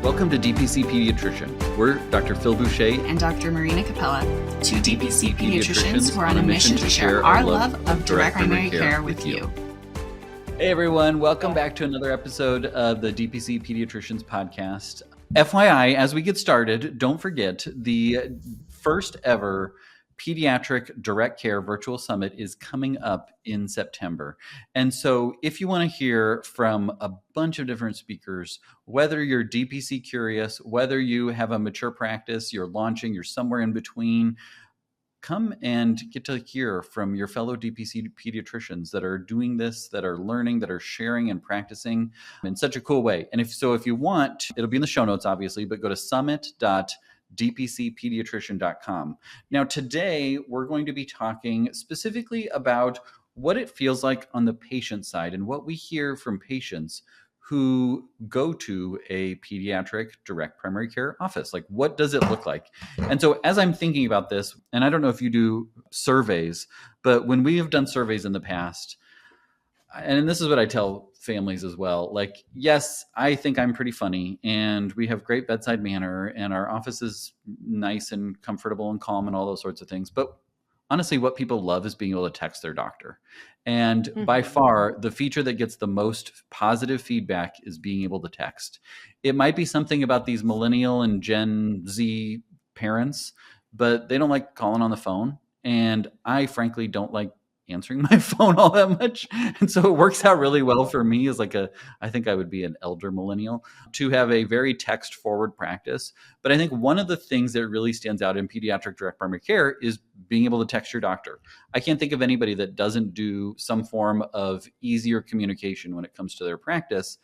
Welcome to DPC Pediatrician. We're Dr. Phil Boucher and Dr. Marina Capella, two DPC pediatricians who are on a mission to share our love of direct primary care with you. Hey everyone, welcome back to another episode of the DPC Pediatricians Podcast. FYI, as we get started, don't forget the first ever Pediatric Direct Care Virtual Summit is coming up in September. And so if you want to hear from a bunch of different speakers, whether you're DPC curious, whether you have a mature practice, you're launching, you're somewhere in between, come and get to hear from your fellow DPC pediatricians that are doing this, that are learning, that are sharing and practicing in such a cool way. And if you want, it'll be in the show notes, obviously, but go to summit.dpcpediatrician.com. Now, today, we're going to be talking specifically about what it feels like on the patient side and what we hear from patients who go to a pediatric direct primary care office. Like, what does it look like? And so as I'm thinking about this, and I don't know if you do surveys, but when we have done surveys in the past, and this is what I tell families as well, like, yes, I think I'm pretty funny and we have great bedside manner and our office is nice and comfortable and calm and all those sorts of things. But honestly, what people love is being able to text their doctor. And by far, the feature that gets the most positive feedback is being able to text. It might be something about these millennial and Gen Z parents, but they don't like calling on the phone. And I frankly don't like answering my phone all that much. And so it works out really well for me as I think I would be an elder millennial to have a very text forward practice. But I think one of the things that really stands out in pediatric direct primary care is being able to text your doctor. I can't think of anybody that doesn't do some form of easier communication when it comes to their practice.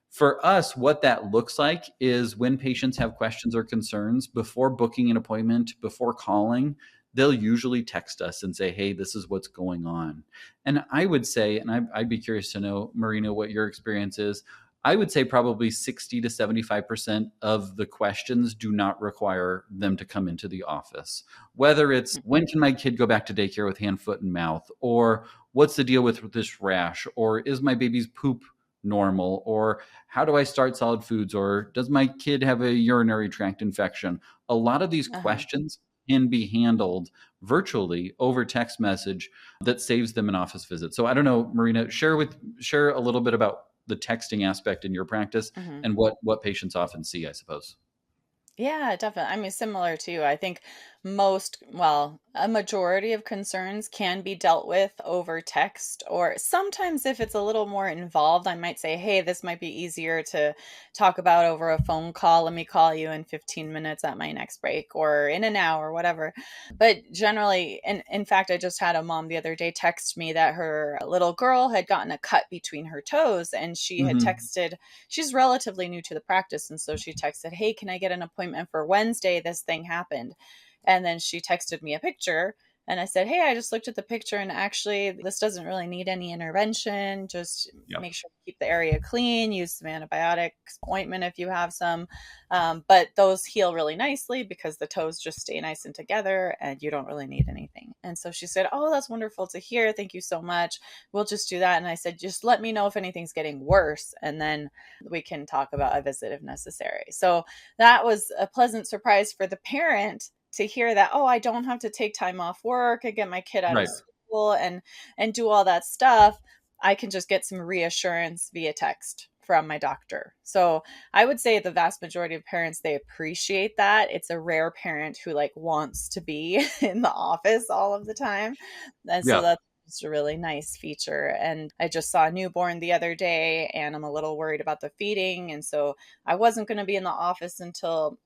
For us, what that looks like is when patients have questions or concerns before booking an appointment, before calling, they'll usually text us and say, hey, this is what's going on. And I would say, and I'd be curious to know, Marina, what your experience is. I would say probably 60 to 75% of the questions do not require them to come into the office. Whether it's, when can my kid go back to daycare with hand, foot, and mouth? Or what's the deal with this rash? Or is my baby's poop normal? Or how do I start solid foods? Or does my kid have a urinary tract infection? A lot of these questions can be handled virtually over text message that saves them an office visit. So I don't know, Marina, share a little bit about the texting aspect in your practice and what patients often see, I suppose. Yeah, definitely. I mean, similar to you. I think a majority of concerns can be dealt with over text, or sometimes if it's a little more involved, I might say, hey, this might be easier to talk about over a phone call. Let me call you in 15 minutes at my next break or in an hour, whatever. But generally, and in fact, I just had a mom the other day text me that her little girl had gotten a cut between her toes, and she had texted, she's relatively new to the practice. And so she texted, hey, can I get an appointment for Wednesday? This thing happened. And then she texted me a picture and I said, hey, I just looked at the picture and actually this doesn't really need any intervention. Just make sure to keep the area clean, use some antibiotics, ointment if you have some. But those heal really nicely because the toes just stay nice and together and you don't really need anything. And so she said, oh, that's wonderful to hear. Thank you so much. We'll just do that. And I said, just let me know if anything's getting worse and then we can talk about a visit if necessary. So that was a pleasant surprise for the parent to hear that, oh, I don't have to take time off work and get my kid out of school and do all that stuff. I can just get some reassurance via text from my doctor. So I would say the vast majority of parents, they appreciate that. It's a rare parent who wants to be in the office all of the time. And so that's just a really nice feature. And I just saw a newborn the other day and I'm a little worried about the feeding. And so I wasn't going to be in the office until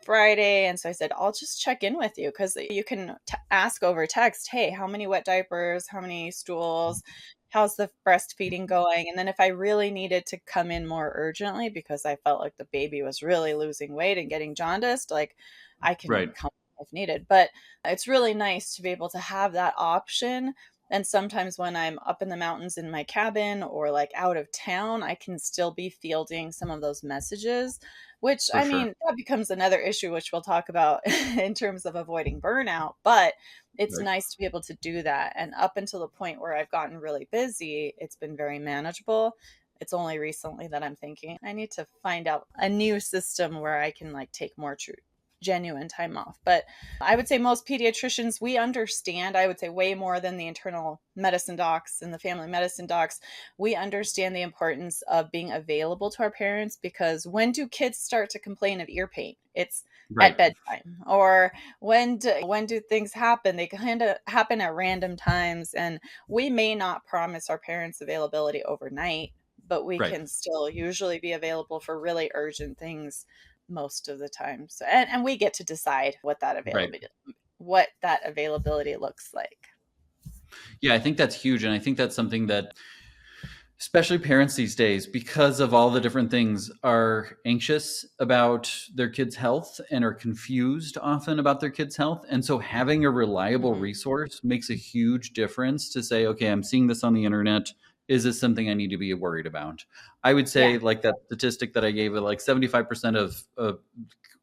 Friday. And so I said, I'll just check in with you because you can ask over text, hey, how many wet diapers, how many stools, how's the breastfeeding going? And then if I really needed to come in more urgently because I felt like the baby was really losing weight and getting jaundiced, I can come if needed. But it's really nice to be able to have that option. And sometimes when I'm up in the mountains in my cabin or out of town, I can still be fielding some of those messages, which that becomes another issue, which we'll talk about in terms of avoiding burnout. But it's nice to be able to do that. And up until the point where I've gotten really busy, it's been very manageable. it's only recently that I'm thinking I need to find out a new system where I can like take more genuine time off. But I would say most pediatricians, we understand, I would say way more than the internal medicine docs and the family medicine docs. We understand the importance of being available to our parents, because when do kids start to complain of ear pain? It's Right. at bedtime. Or when do things happen? They kind of happen at random times. And we may not promise our parents availability overnight, but we Right. can still usually be available for really urgent things most of the time. So, and we get to decide Right. what that availability looks like. Yeah, I think that's huge. And I think that's something that especially parents these days, because of all the different things, are anxious about their kids' health and are confused often about their kids' health. And so having a reliable Mm-hmm. resource makes a huge difference to say, okay, I'm seeing this on the internet. Is this something I need to be worried about? I would say, Yeah. like that statistic that I gave, like 75% of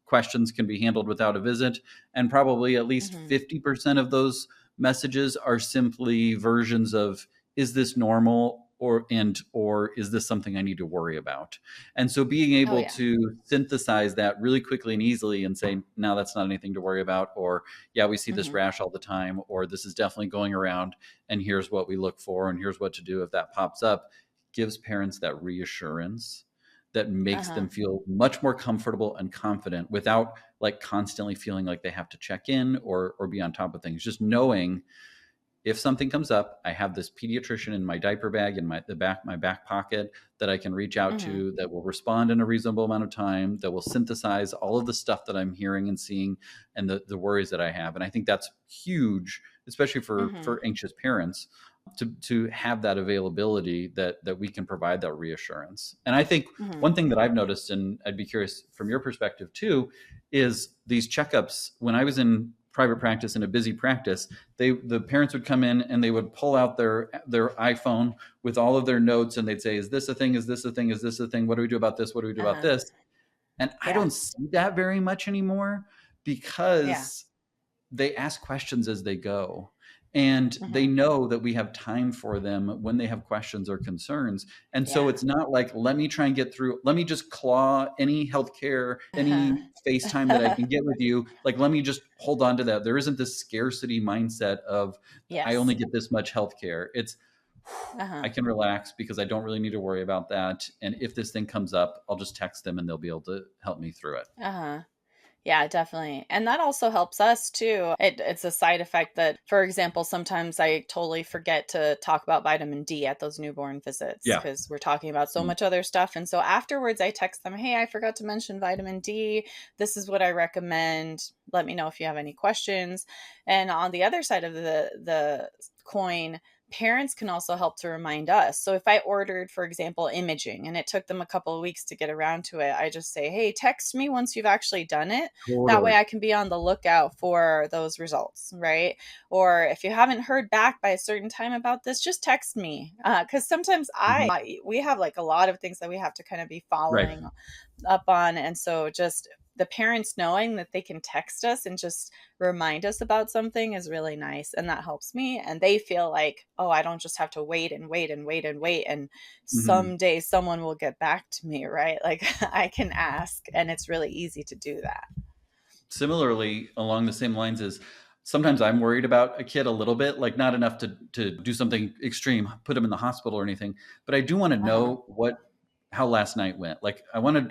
questions can be handled without a visit. And probably at least Mm-hmm. 50% of those messages are simply versions of, is this normal, or is this something I need to worry about? And so being Oh able yeah. to synthesize that really quickly and easily and say, no, that's not anything to worry about, or yeah, we see this Mm-hmm. rash all the time, or this is definitely going around, and here's what we look for, and here's what to do if that pops up, gives parents that reassurance that makes Uh-huh. them feel much more comfortable and confident without like constantly feeling like they have to check in or be on top of things. Just knowing if something comes up, I have this pediatrician in my diaper bag in my back pocket that I can reach out Mm-hmm. to, that will respond in a reasonable amount of time, that will synthesize all of the stuff that I'm hearing and seeing and the worries that I have. And I think that's huge, especially Mm-hmm. for anxious parents, to have that availability that we can provide that reassurance. And I think Mm-hmm. one thing that I've noticed, and I'd be curious from your perspective too, is these checkups. When I was in private practice, in a busy practice, the parents would come in and they would pull out their iPhone with all of their notes, and they'd say, is this a thing, is this a thing, is this a thing, what do we do about this, what do we do about Uh-huh. this? And I Yeah. don't see that very much anymore, Yeah. because they ask questions as they go, and they Mm-hmm. know that we have time for them when they have questions or concerns. And so Yeah. it's not like, let me try and get through, let me just claw any healthcare, Uh-huh. any FaceTime that I can get with you, like let me just hold on to that. There isn't this scarcity mindset of, I only Yes. get this much healthcare. It's, Uh-huh. I can relax because I don't really need to worry about that, and if this thing comes up, I'll just text them and they'll be able to help me through it. Uh-huh. Yeah, definitely. And that also helps us too. It's a side effect that, for example, sometimes I totally forget to talk about vitamin D at those newborn visits Yeah. because we're talking about so Mm. much other stuff. And so afterwards, I text them, hey, I forgot to mention vitamin D. This is what I recommend. Let me know if you have any questions. And on the other side of the coin, parents can also help to remind us. So if I ordered, for example, imaging and it took them a couple of weeks to get around to it, I just say, hey, text me once you've actually done it. That way Totally. I can be on the lookout for those results, right? Or if you haven't heard back by a certain time about this, just text me. Because sometimes Mhm. we have like a lot of things that we have to kind of be Right. following up on. And so just the parents knowing that they can text us and just remind us about something is really nice. And that helps me. And they feel like, oh, I don't just have to wait and wait and wait and wait. And Mhm. someday someone will get back to me, right? Like I can ask, and it's really easy to do that. Similarly, along the same lines, is sometimes I'm worried about a kid a little bit, like not enough to do something extreme, put him in the hospital or anything, but I do want to Uh-huh. know how last night went. Like I don't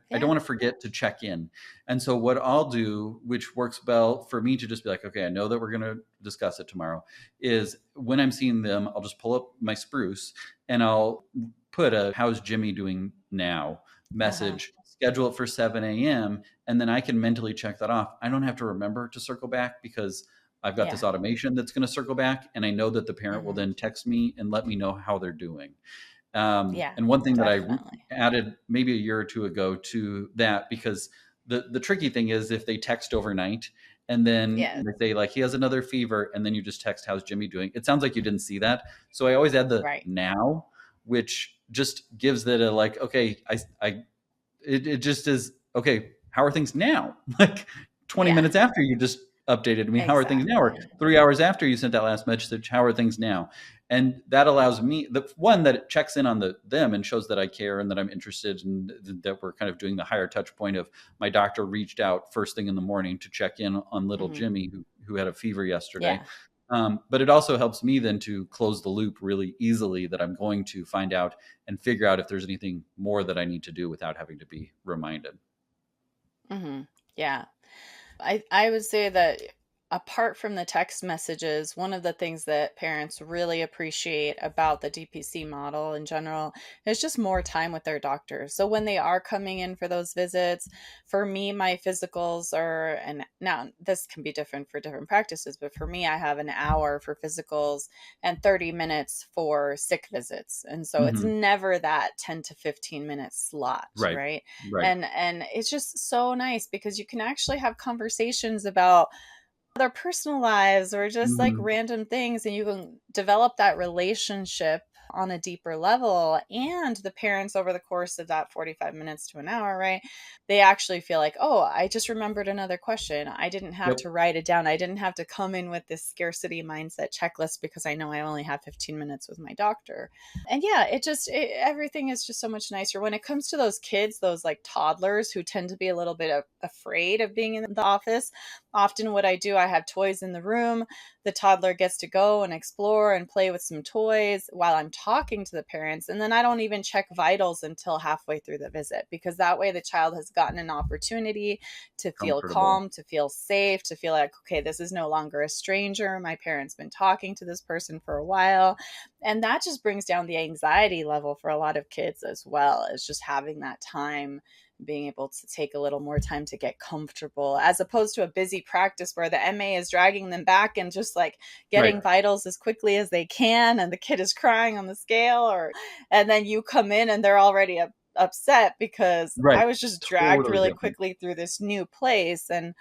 Yeah. want to forget to check in. And so what I'll do, which works well for me, to just be like, okay, I know that we're going to discuss it tomorrow, is when I'm seeing them, I'll just pull up my spruce and I'll put a how's Jimmy doing now Uh-huh. message, schedule it for 7 a.m. And then I can mentally check that off. I don't have to remember to circle back because I've got Yeah. this automation that's going to circle back. And I know that the parent will Hmm. then text me and let me know how they're doing. Yeah, And one thing that definitely. added maybe a year or two ago to that, because the tricky thing is if they text overnight and then Yes. they say like he has another fever, and then you just text, how's Jimmy doing? It sounds like you didn't see that. So I always add the Right. now, which just gives that a like, okay, it just is, okay, how are things now? Like 20 Yeah, minutes after you just updated me, how are things now? Or exactly. 3 hours after you sent that last message, how are things now? And that allows me, the one, that it checks in on them and shows that I care and that I'm interested, and that we're kind of doing the higher touch point of my doctor reached out first thing in the morning to check in on little Mm-hmm. Jimmy who had a fever yesterday. Yeah. But it also helps me then to close the loop really easily, that I'm going to find out and figure out if there's anything more that I need to do without having to be reminded. Mm-hmm. Yeah. I would say that apart from the text messages, one of the things that parents really appreciate about the DPC model in general is just more time with their doctors. So when they are coming in for those visits, for me, my physicals are, and now this can be different for different practices, but for me, I have an hour for physicals and 30 minutes for sick visits. And so it's Mm-hmm. never that 10 to 15 minute slot, Right. right? Right. And it's just so nice because you can actually have conversations about their personal lives or just like Mm-hmm. random things, and you can develop that relationship on a deeper level. And the parents, over the course of that 45 minutes to an hour, right, they actually feel like, oh, I just remembered another question. I didn't have Yep. to write it down. I didn't have to come in with this scarcity mindset checklist because I know I only have 15 minutes with my doctor. And yeah, everything is just so much nicer when it comes to those kids, those like toddlers who tend to be a little bit afraid of being in the office. Often what I do, I have toys in the room. The toddler gets to go and explore and play with some toys while I'm talking to the parents. And then I don't even check vitals until halfway through the visit, because that way the child has gotten an opportunity to feel Comfortable. calm, to feel safe, to feel like, okay, this is no longer a stranger. My parent's been talking to this person for a while. And that just brings down the anxiety level for a lot of kids as well, as just having that time, being able to take a little more time to get comfortable, as opposed to a busy practice where the MA is dragging them back and just like Right. getting vitals as quickly as they can, and the kid is crying on the scale, or and then you come in and they're already upset because Right. I was just dragged Totally really different. quickly through this new place and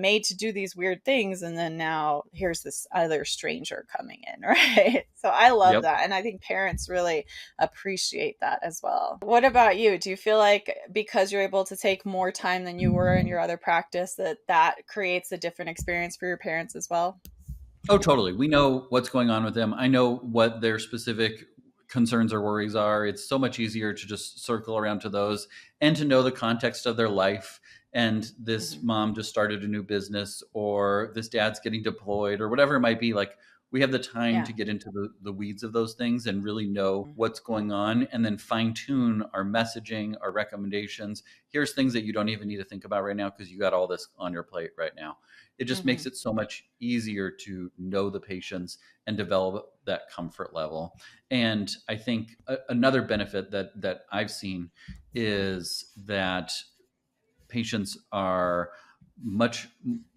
made to do these weird things, and then now here's this other stranger coming in, right? So I love Yep. that, and I think parents really appreciate that as well. What about you? Do you feel like because you're able to take more time than you were in your other practice, that creates a different experience for your parents as well? Oh, totally. We know what's going on with them. I know what their specific concerns or worries are. It's so much easier to just circle around to those and to know the context of their life. And this Mm-hmm. mom just started a new business, or this dad's getting deployed, or whatever it might be. Like, we have the time Yeah. to get into the weeds of those things and really know Mm-hmm. what's going on, and then fine tune our messaging, our recommendations. Here's things that you don't even need to think about right now because you got all this on your plate right now. It just Mm-hmm. makes it so much easier to know the patients and develop that comfort level. And I think another benefit that I've seen is that patients are much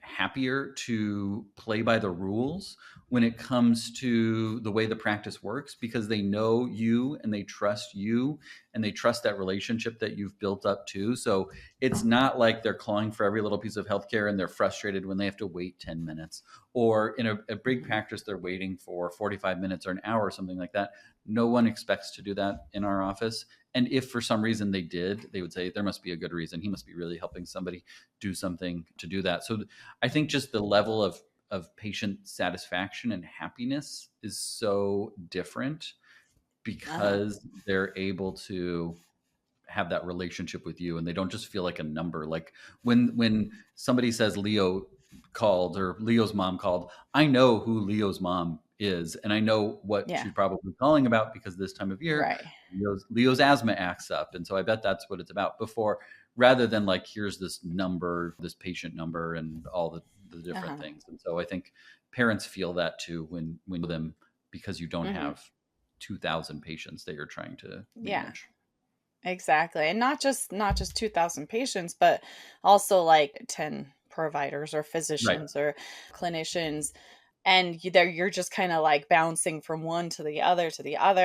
happier to play by the rules when it comes to the way the practice works, because they know you and they trust you and they trust that relationship that you've built up too. So it's not like they're clawing for every little piece of healthcare and they're frustrated when they have to wait 10 minutes, or in a big Mm-hmm. practice they're waiting for 45 minutes or an hour or something like that. No one expects to do that in our office. And if for some reason they did, they would say there must be a good reason. He must be really helping somebody do something to do that. So I think just the level of patient satisfaction and happiness is so different Uh-huh. because they're able to have that relationship with you, and they don't just feel like a number. Like when somebody says Leo called, or Leo's mom called, I know who Leo's mom is, and I know what Yeah. she's probably calling about, because this time of year Right. Leo's asthma acts up, and so I bet that's what it's about. Before, rather than like, here's this number, this patient number, and all the different Uh-huh. things. And so I think parents feel that too when them, because you don't Mm-hmm. have 2,000 patients that you're trying to Yeah. manage. Exactly. And not just 2000 patients, but also like 10 providers or Right. physicians or clinicians, and you're just kind of like bouncing from one to the other,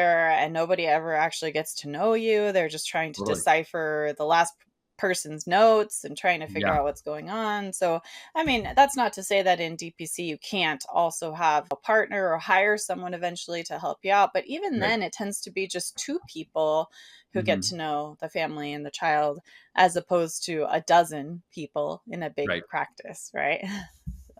and nobody ever actually gets to know you. They're just trying to Totally. decipher the last person's notes and trying to figure Yeah. out what's going on. So I mean, that's not to say that in DPC you can't also have a partner or hire someone eventually to help you out, but even Right. then it tends to be just two people who get Hmm. to know the family and the child, as opposed to a dozen people in a big Right. practice, right?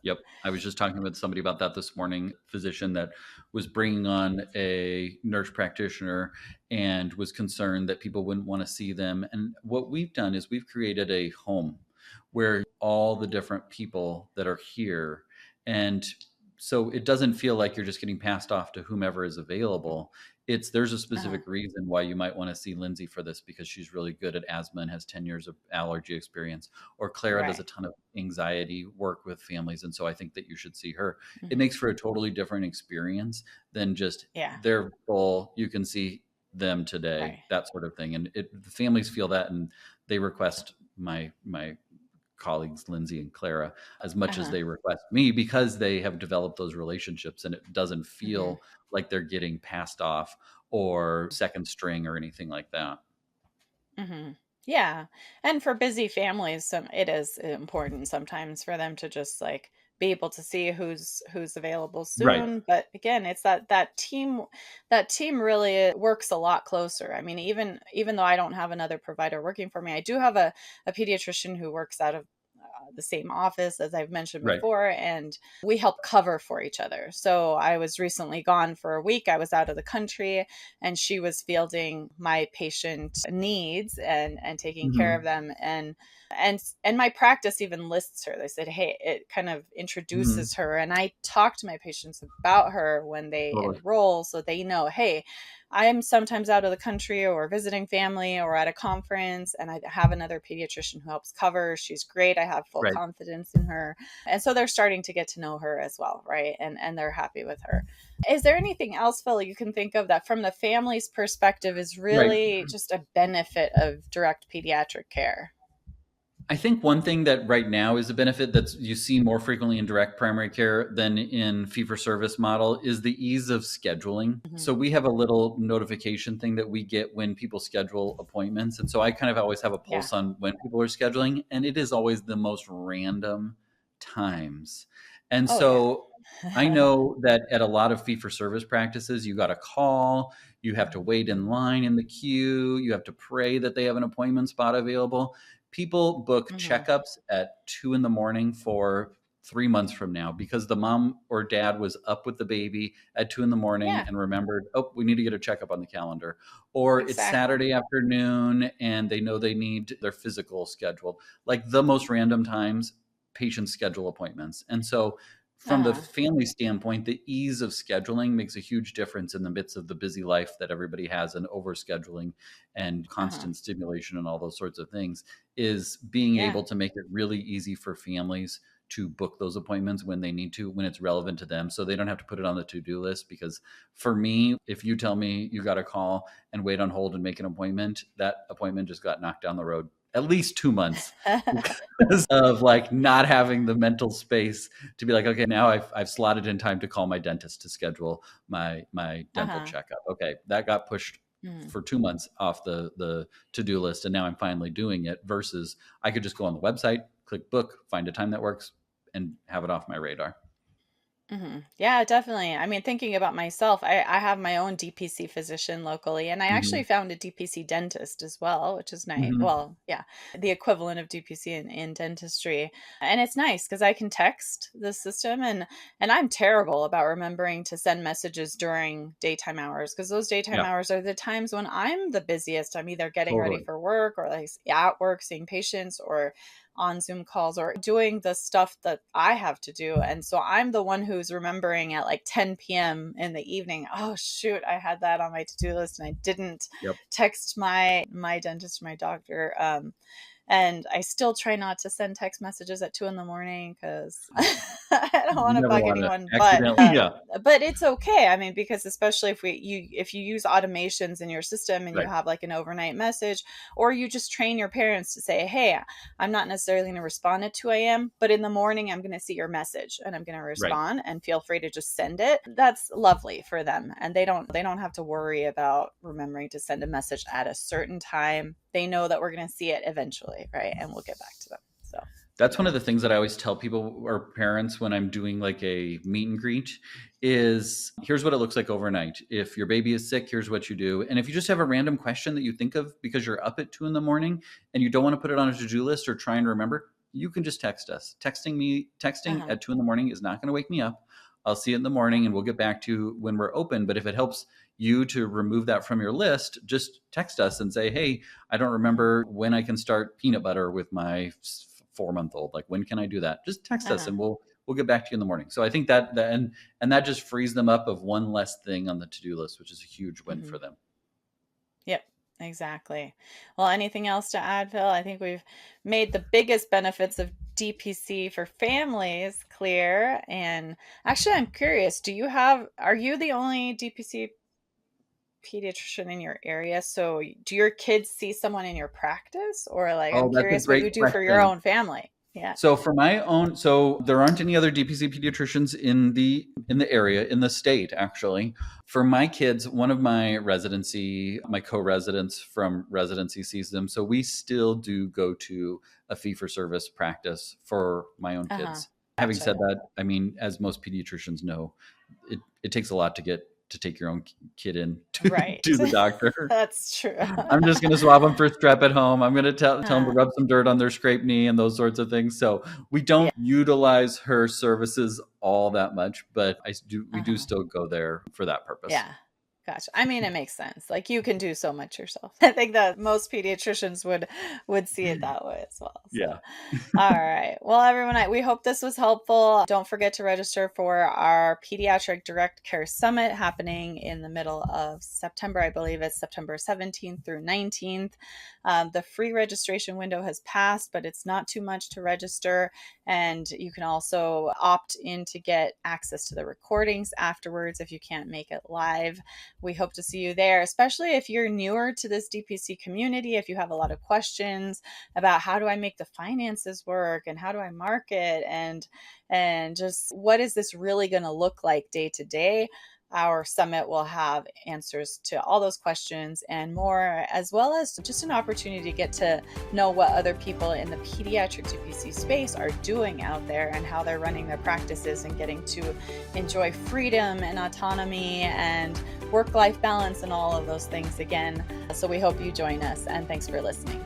Yep. I was just talking with somebody about that this morning, physician that was bringing on a nurse practitioner and was concerned that people wouldn't want to see them. And what we've done is we've created a home where all the different people that are here, and so it doesn't feel like you're just getting passed off to whomever is available. There's a Uh-huh. specific reason why you might want to see Lindsay for this, because she's really good at asthma and has 10 years of allergy experience, or Clara does Right. a ton of anxiety work with families. And so I think that you should see her. It Hmm. makes for a totally different experience than just Yeah. they're full, you can see them today, Right. that sort of thing. And the families feel that, and they request my colleagues, Lindsay and Clara, as much as Uh-huh. they request me, because they have developed those relationships and it doesn't Hmm. feel like they're getting passed off or second string or anything like that. Hmm. Yeah. And for busy families, it is important sometimes for them to just like be able to see who's available Right. soon. But again, it's that team really works a lot closer. I mean, even though I don't have another provider working for me, I do have a pediatrician who works out of the same office as I've mentioned Right. before, and we help cover for each other. So I was recently gone for a week. I was out of the country, and she was fielding my patient needs and taking care of Hmm. them. And my practice even lists her. They said, hey, it kind of Hmm. introduces her, and I talk to my patients about her when they Totally. enroll, so they know, hey, I am sometimes out of the country or visiting family or at a conference, and I have another pediatrician who helps cover. She's great. I have full Right. confidence in her. And so they're starting to get to know her as well, right? And they're happy with her. Is there anything else, Phil, you can think of that from the family's perspective is Right. really just a benefit of direct pediatric care? I think one thing that right now is a benefit that you see more frequently in direct primary care than in fee for service model is the ease of scheduling. Hmm. So we have a little notification thing that we get when people schedule appointments. And so I kind of always have a Yeah. pulse on when people are scheduling, and it is always the most random times. And Oh, yeah. so I know that at a lot of fee for service practices, you got to call, you have to wait in line in the queue, you have to pray that they have an appointment spot available. People book Hmm. checkups at 2 in the morning for 3 months from now because the mom or dad was up with the baby at 2 in the morning Yeah, and remembered, oh, we need to get a checkup on the calendar. Or it's exactly. Saturday afternoon and they know they need their physical scheduled. Like the most random times, patients schedule appointments. And so, from the Uh-huh. family standpoint, the ease of scheduling makes a huge difference in the midst of the busy life that everybody has, and overscheduling and Uh-huh. constant stimulation and all those sorts of things, is being Yeah. able to make it really easy for families to book those appointments when they need to, when it's relevant to them, so they don't have to put it on the to-do list. Because for me, if you tell me you got to call and wait on hold and make an appointment, that appointment just got knocked down the road at least 2 months because of like not having the mental space to be like, okay, now I've slotted in time to call my dentist to schedule my dental Uh-huh. checkup. Okay, that got pushed Mm. for 2 months off the to-do list, and now I'm finally doing it, versus I could just go on the website, click book, find a time that works, and have it off my radar. Hmm. Yeah, definitely. I mean, thinking about myself, I have my own DPC physician locally, and I actually Hmm. found a DPC dentist as well, which is nice. Hmm. Well, yeah, the equivalent of DPC in dentistry. And it's nice because I can text the system, and I'm terrible about remembering to send messages during daytime hours, because those daytime Yeah, hours are the times when I'm the busiest. I'm either getting ready totally. for work or like at work seeing patients or on Zoom calls or doing the stuff that I have to do. And so I'm the one who's remembering at like 10 p.m. in the evening, oh shoot, I had that on my to-do list and I didn't Yep. text my dentist or my doctor. And I still try not to send text messages at 2 in the morning because I don't want You to never bug want to anyone. But accidentally. Yeah. but it's okay. I mean, because especially if you use automations in your system and you Right. have like an overnight message, or you just train your parents to say, hey, I'm not necessarily going to respond at 2 a.m., but in the morning I'm going to see your message and I'm going to Right. respond, and feel free to just send it. That's lovely for them, and they don't have to worry about remembering to send a message at a certain time. They know that we're going to see it eventually, right? And we'll get back to them. So, That's one of the things that I always tell people or parents when I'm doing like a meet and greet is, here's what it looks like overnight. If your baby is sick, here's what you do. And if you just have a random question that you think of because you're up at 2 in the morning and you don't want to put it on a to-do list or try and remember, you can just text us. Texting Uh-huh. at 2 a.m. is not going to wake me up. I'll see it in the morning and we'll get back to you when we're open. But if it helps you to remove that from your list, just text us and say, hey, I don't remember when I can start peanut butter with my 4-month-old. Like, when can I do that? Just text us Uh-huh. and we'll get back to you in the morning. So I think that and that just frees them up of one less thing on the to-do list, which is a huge win Mhm. for them. Yep, exactly. Well, anything else to add, Phil? I think we've made the biggest benefits of DPC for families clear. And actually, I'm curious, are you the only DPC pediatrician in your area? So do your kids see someone in your practice, or like, I'm Oh, that's a curious what great you do for your question. own family. Yeah. So for my own, so there aren't any other DPC pediatricians in the area, in the state, actually. For my kids, one of my co-residents from residency sees them. So we still do go to a fee-for-service practice for my own Uh-huh. kids. Having Gotcha. said that, I mean, as most pediatricians know, it takes a lot to take your own kid in Right. to the doctor. That's true. I'm just going to swab them for strep at home. I'm going to tell them to Uh, rub some dirt on their scraped knee and those sorts of things. So we yeah. don't utilize her services all that much, but we do Uh-huh. still go there for that purpose. Yeah. Gotcha. I mean, it makes sense. Like, you can do so much yourself. I think that most pediatricians would see it that way as well. So, Yeah. all right. Well, everyone, we hope this was helpful. Don't forget to register for our Pediatric Direct Care Summit happening in the middle of September. I believe it's September 17th through 19th. The free registration window has passed, but it's not too much to register. And you can also opt in to get access to the recordings afterwards if you can't make it live. We hope to see you there, especially if you're newer to this DPC community. If you have a lot of questions about how do I make the finances work and how do I market and just what is this really going to look like day to day, our summit will have answers to all those questions and more, as well as just an opportunity to get to know what other people in the pediatric DPC space are doing out there and how they're running their practices and getting to enjoy freedom and autonomy and work-life balance and all of those things again. So we hope you join us, and thanks for listening.